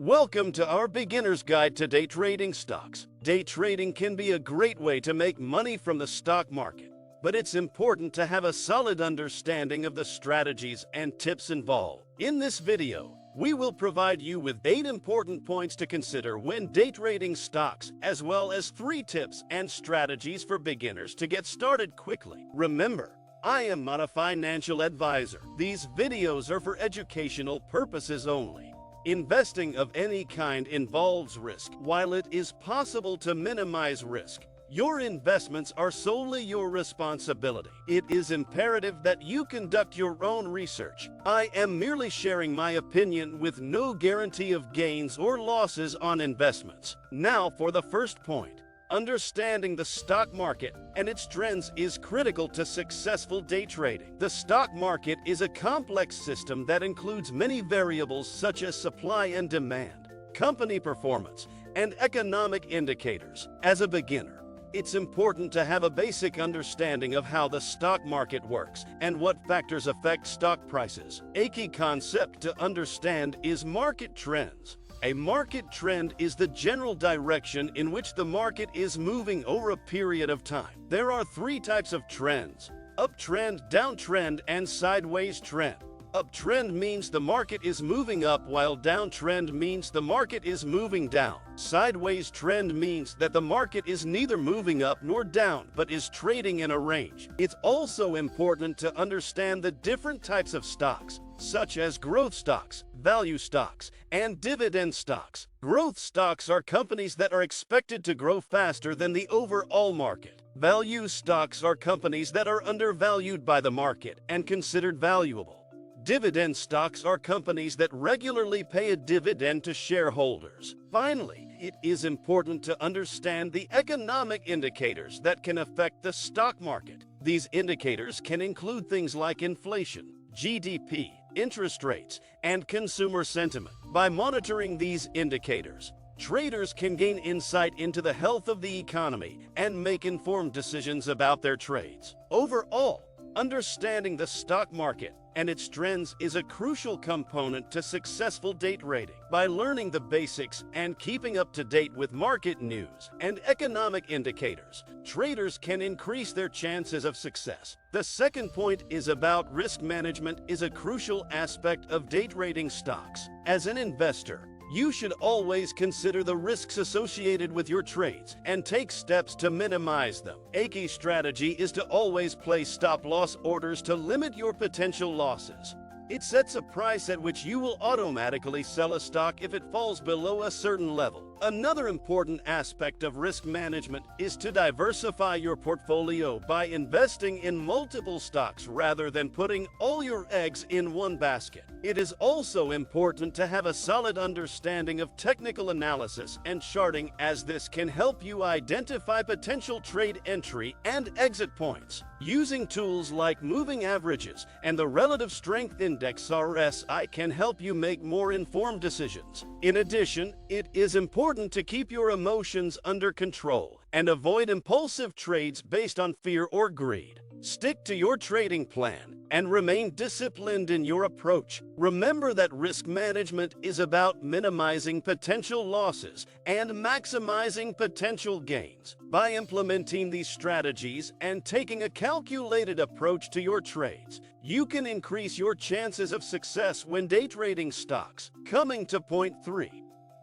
Welcome to our beginner's guide to day trading stocks. Day trading can be a great way to make money from the stock market, but it's important to have a solid understanding of the strategies and tips involved. In this video, we will provide you with 8 important points to consider when day trading stocks, as well as 3 tips and strategies for beginners to get started quickly. Remember, I am not a financial advisor. These videos are for educational purposes only. Investing of any kind involves risk. While it is possible to minimize risk, your investments are solely your responsibility. It is imperative that you conduct your own research. I am merely sharing my opinion with no guarantee of gains or losses on investments. Now for the first point. Understanding the stock market and its trends is critical to successful day trading. The stock market is a complex system that includes many variables such as supply and demand, company performance, and economic indicators. As a beginner, it's important to have a basic understanding of how the stock market works and what factors affect stock prices. A key concept to understand is market trends. A market trend is the general direction in which the market is moving over a period of time. There are 3 types of trends: uptrend, downtrend, and sideways trend. Uptrend means the market is moving up, while downtrend means the market is moving down. Sideways trend means that the market is neither moving up nor down, but is trading in a range. It's also important to understand the different types of stocks, such as growth stocks, value stocks, and dividend stocks. Growth stocks are companies that are expected to grow faster than the overall market. Value stocks are companies that are undervalued by the market and considered valuable. Dividend stocks are companies that regularly pay a dividend to shareholders. Finally, it is important to understand the economic indicators that can affect the stock market. These indicators can include things like inflation, GDP, interest rates, and consumer sentiment. By monitoring these indicators, traders can gain insight into the health of the economy and make informed decisions about their trades. Overall, understanding the stock market and its trends is a crucial component to successful day trading. By learning the basics and keeping up to date with market news and economic indicators, traders can increase their chances of success. The second point is about risk management is a crucial aspect of day trading stocks. As an investor, you should always consider the risks associated with your trades and take steps to minimize them. A key strategy is to always place stop-loss orders to limit your potential losses. It sets a price at which you will automatically sell a stock if it falls below a certain level. Another important aspect of risk management is to diversify your portfolio by investing in multiple stocks rather than putting all your eggs in one basket. It is also important to have a solid understanding of technical analysis and charting, as this can help you identify potential trade entry and exit points. Using tools like moving averages and the relative strength index RSI can help you make more informed decisions. In addition, it is important to keep your emotions under control and avoid impulsive trades based on fear or greed. Stick to your trading plan and remain disciplined in your approach. Remember that risk management is about minimizing potential losses and maximizing potential gains. By implementing these strategies and taking a calculated approach to your trades, you can increase your chances of success when day trading stocks. Coming to point 3.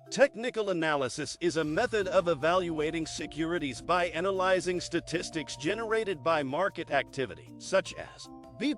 Technical analysis is a method of evaluating securities by analyzing statistics generated by market activity, such as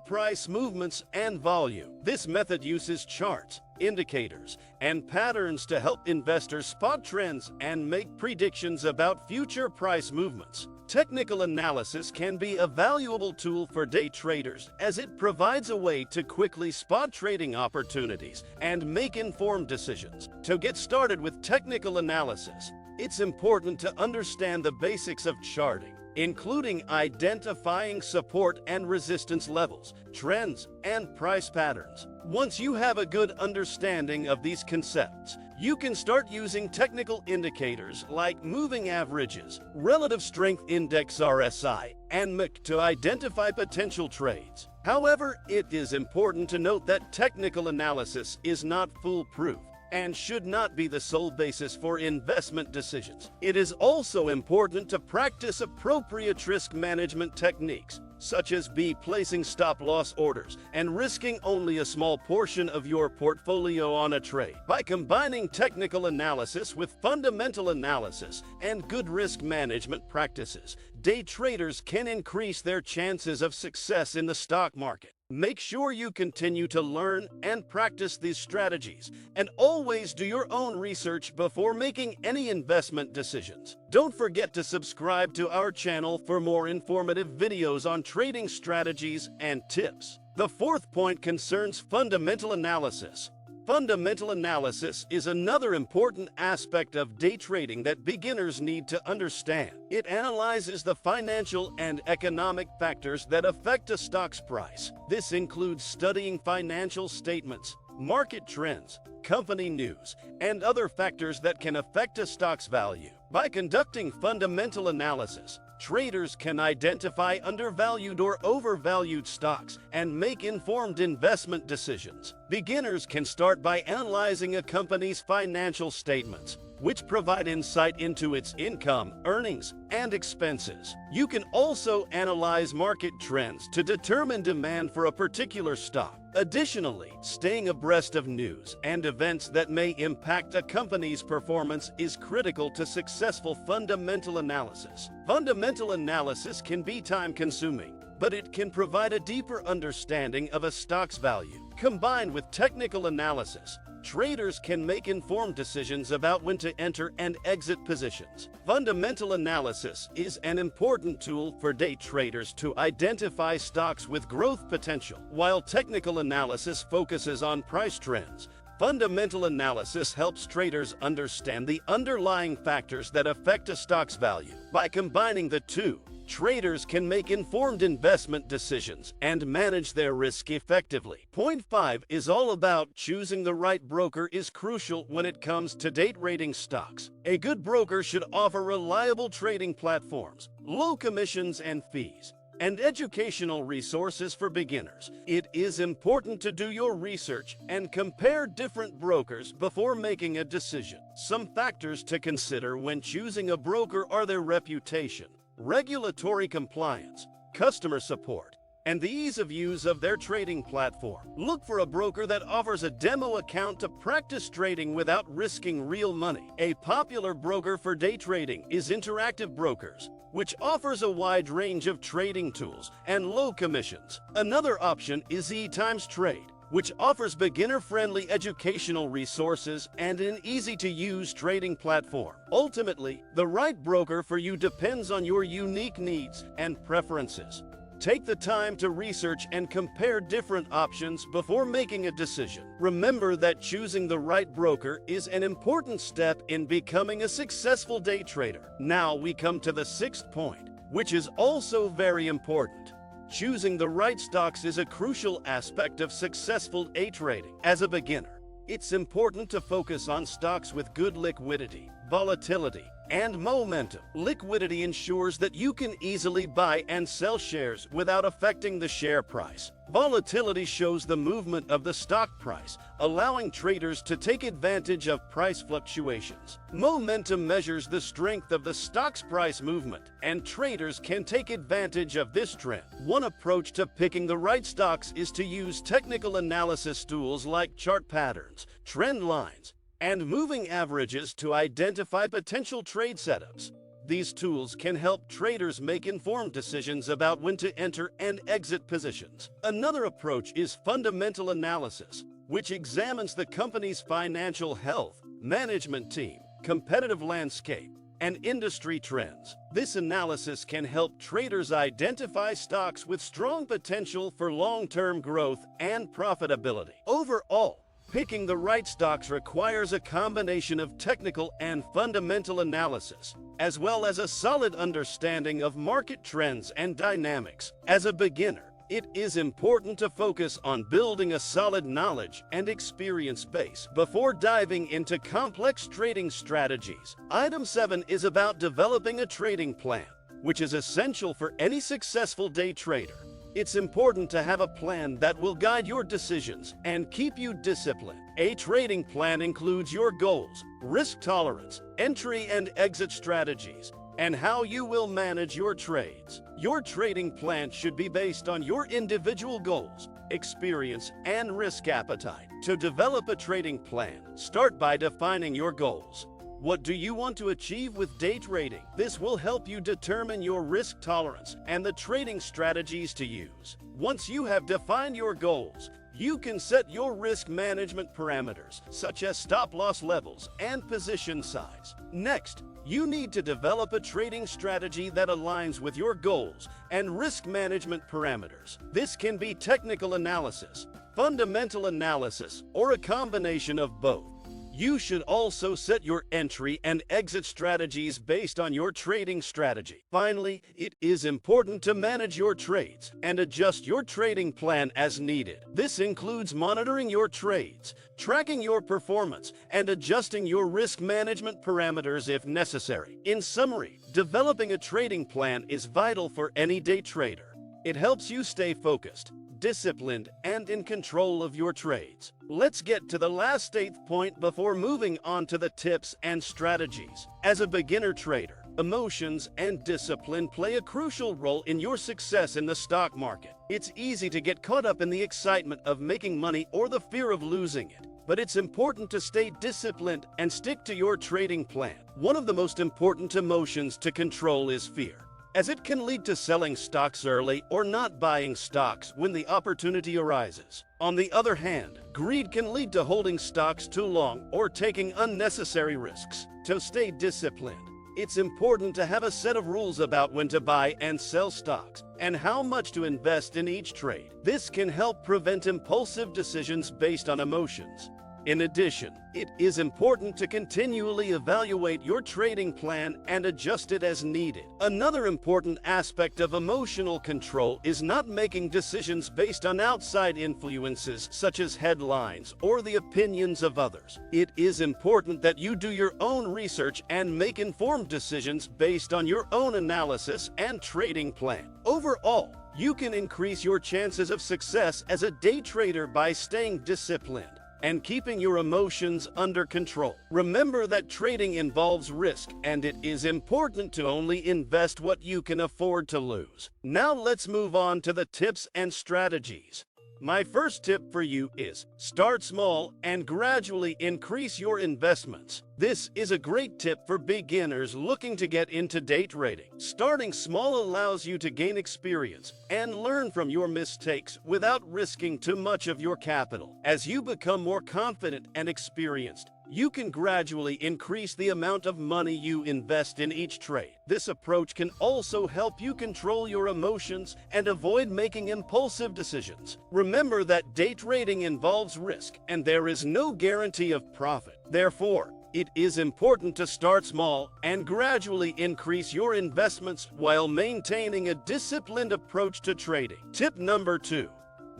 price movements and volume. This method uses charts, indicators, and patterns to help investors spot trends and make predictions about future price movements. Technical analysis can be a valuable tool for day traders as it provides a way to quickly spot trading opportunities and make informed decisions. To get started with technical analysis, it's important to understand the basics of charting, including identifying support and resistance levels, trends, and price patterns. Once you have a good understanding of these concepts, you can start using technical indicators like moving averages, relative strength index RSI, and MACD to identify potential trades. However, it is important to note that technical analysis is not foolproof. and should not be the sole basis for investment decisions. It is also important to practice appropriate risk management techniques, such as placing stop-loss orders and risking only a small portion of your portfolio on a trade. By combining technical analysis with fundamental analysis and good risk management practices, day traders can increase their chances of success in the stock market. Make sure you continue to learn and practice these strategies, and always do your own research before making any investment decisions. Don't forget to subscribe to our channel for more informative videos on trading strategies and tips. The fourth point concerns fundamental analysis. Fundamental analysis is another important aspect of day trading that beginners need to understand. It analyzes the financial and economic factors that affect a stock's price. This includes studying financial statements, market trends, company news, and other factors that can affect a stock's value. By conducting fundamental analysis, traders can identify undervalued or overvalued stocks and make informed investment decisions. Beginners can start by analyzing a company's financial statements, which provide insight into its income, earnings, and expenses. You can also analyze market trends to determine demand for a particular stock. Additionally, staying abreast of news and events that may impact a company's performance is critical to successful fundamental analysis. Fundamental analysis can be time-consuming, but it can provide a deeper understanding of a stock's value. Combined with technical analysis, traders can make informed decisions about when to enter and exit positions. Fundamental analysis is an important tool for day traders to identify stocks with growth potential. While technical analysis focuses on price trends, fundamental analysis helps traders understand the underlying factors that affect a stock's value. By combining the two, traders can make informed investment decisions and manage their risk effectively. Point 5 is all about choosing the right broker is crucial when it comes to day trading stocks. A good broker should offer reliable trading platforms, low commissions and fees, and educational resources for beginners. It is important to do your research and compare different brokers before making a decision. Some factors to consider when choosing a broker are their reputation, regulatory compliance, customer support, and the ease of use of their trading platform. Look for a broker that offers a demo account to practice trading without risking real money. A popular broker for day trading is Interactive Brokers, which offers a wide range of trading tools and low commissions. Another option is eTimesTrade, which offers beginner-friendly educational resources and an easy-to-use trading platform. Ultimately, the right broker for you depends on your unique needs and preferences. Take the time to research and compare different options before making a decision. Remember that choosing the right broker is an important step in becoming a successful day trader. Now we come to the sixth point, which is also very important. Choosing the right stocks is a crucial aspect of successful day trading. As a beginner, it's important to focus on stocks with good liquidity, volatility, and momentum. Liquidity ensures that you can easily buy and sell shares without affecting the share price. Volatility shows the movement of the stock price, allowing traders to take advantage of price fluctuations. Momentum measures the strength of the stock's price movement, and traders can take advantage of this trend. One approach to picking the right stocks is to use technical analysis tools like chart patterns, trend lines, and moving averages to identify potential trade setups. These tools can help traders make informed decisions about when to enter and exit positions. Another approach is fundamental analysis, which examines the company's financial health, management team, competitive landscape, and industry trends. This analysis can help traders identify stocks with strong potential for long-term growth and profitability. Overall, picking the right stocks requires a combination of technical and fundamental analysis, as well as a solid understanding of market trends and dynamics. As a beginner, it is important to focus on building a solid knowledge and experience base before diving into complex trading strategies. Item 7 is about developing a trading plan, which is essential for any successful day trader. It's important to have a plan that will guide your decisions and keep you disciplined. A trading plan includes your goals, risk tolerance, entry and exit strategies, and how you will manage your trades. Your trading plan should be based on your individual goals, experience, and risk appetite. To develop a trading plan, start by defining your goals. What do you want to achieve with day trading? This will help you determine your risk tolerance and the trading strategies to use. Once you have defined your goals, you can set your risk management parameters, such as stop-loss levels and position size. Next, you need to develop a trading strategy that aligns with your goals and risk management parameters. This can be technical analysis, fundamental analysis, or a combination of both. You should also set your entry and exit strategies based on your trading strategy. Finally, it is important to manage your trades and adjust your trading plan as needed. This includes monitoring your trades, tracking your performance, and adjusting your risk management parameters if necessary. In summary, developing a trading plan is vital for any day trader. It helps you stay focused, disciplined, and in control of your trades. Let's get to the last 8th point before moving on to the tips and strategies. As a beginner trader, emotions and discipline play a crucial role in your success in the stock market. It's easy to get caught up in the excitement of making money or the fear of losing it, but it's important to stay disciplined and stick to your trading plan. One of the most important emotions to control is fear, as it can lead to selling stocks early or not buying stocks when the opportunity arises. On the other hand, greed can lead to holding stocks too long or taking unnecessary risks. To stay disciplined, it's important to have a set of rules about when to buy and sell stocks and how much to invest in each trade. This can help prevent impulsive decisions based on emotions. In addition, it is important to continually evaluate your trading plan and adjust it as needed. Another important aspect of emotional control is not making decisions based on outside influences such as headlines or the opinions of others. It is important that you do your own research and make informed decisions based on your own analysis and trading plan. Overall, you can increase your chances of success as a day trader by staying disciplined and keeping your emotions under control. Remember that trading involves risk, and it is important to only invest what you can afford to lose. Now let's move on to the tips and strategies. My first tip for you is start small and gradually increase your investments. This is a great tip for beginners looking to get into day trading. Starting small allows you to gain experience and learn from your mistakes without risking too much of your capital. As you become more confident and experienced, you can gradually increase the amount of money you invest in each trade. This approach can also help you control your emotions and avoid making impulsive decisions. Remember that day trading involves risk, and there is no guarantee of profit. Therefore, it is important to start small and gradually increase your investments while maintaining a disciplined approach to trading. Tip number 2.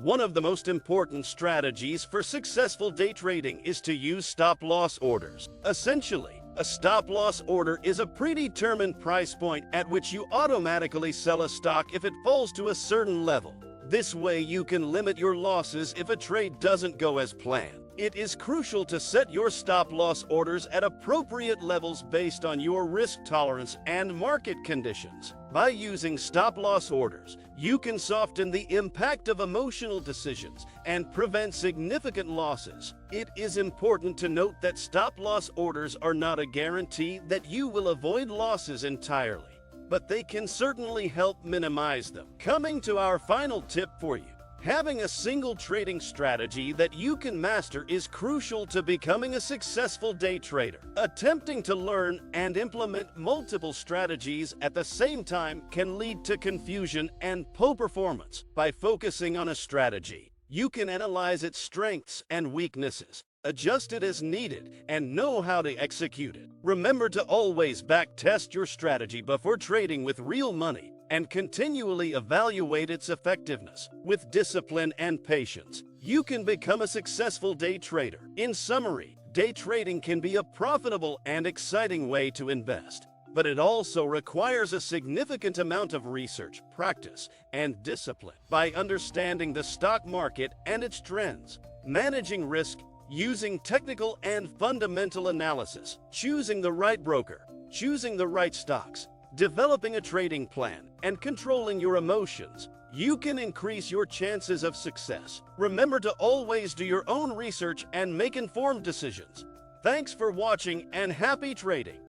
One of the most important strategies for successful day trading is to use stop-loss orders. Essentially, a stop-loss order is a predetermined price point at which you automatically sell a stock if it falls to a certain level. This way you can limit your losses if a trade doesn't go as planned. It is crucial to set your stop-loss orders at appropriate levels based on your risk tolerance and market conditions. By using stop-loss orders, you can soften the impact of emotional decisions and prevent significant losses. It is important to note that stop-loss orders are not a guarantee that you will avoid losses entirely, but they can certainly help minimize them. Coming to our final tip for you. Having a single trading strategy that you can master is crucial to becoming a successful day trader. Attempting to learn and implement multiple strategies at the same time can lead to confusion and poor performance. By focusing on a strategy, you can analyze its strengths and weaknesses, adjust it as needed, and know how to execute it. Remember to always back-test your strategy before trading with real money, and continually evaluate its effectiveness. With discipline and patience, you can become a successful day trader. In summary, day trading can be a profitable and exciting way to invest. but it also requires a significant amount of research, practice, and discipline. By understanding the stock market and its trends, managing risk, using technical and fundamental analysis, choosing the right broker, choosing the right stocks, developing a trading plan, and controlling your emotions, you can increase your chances of success. Remember to always do your own research and make informed decisions. Thanks for watching and happy trading!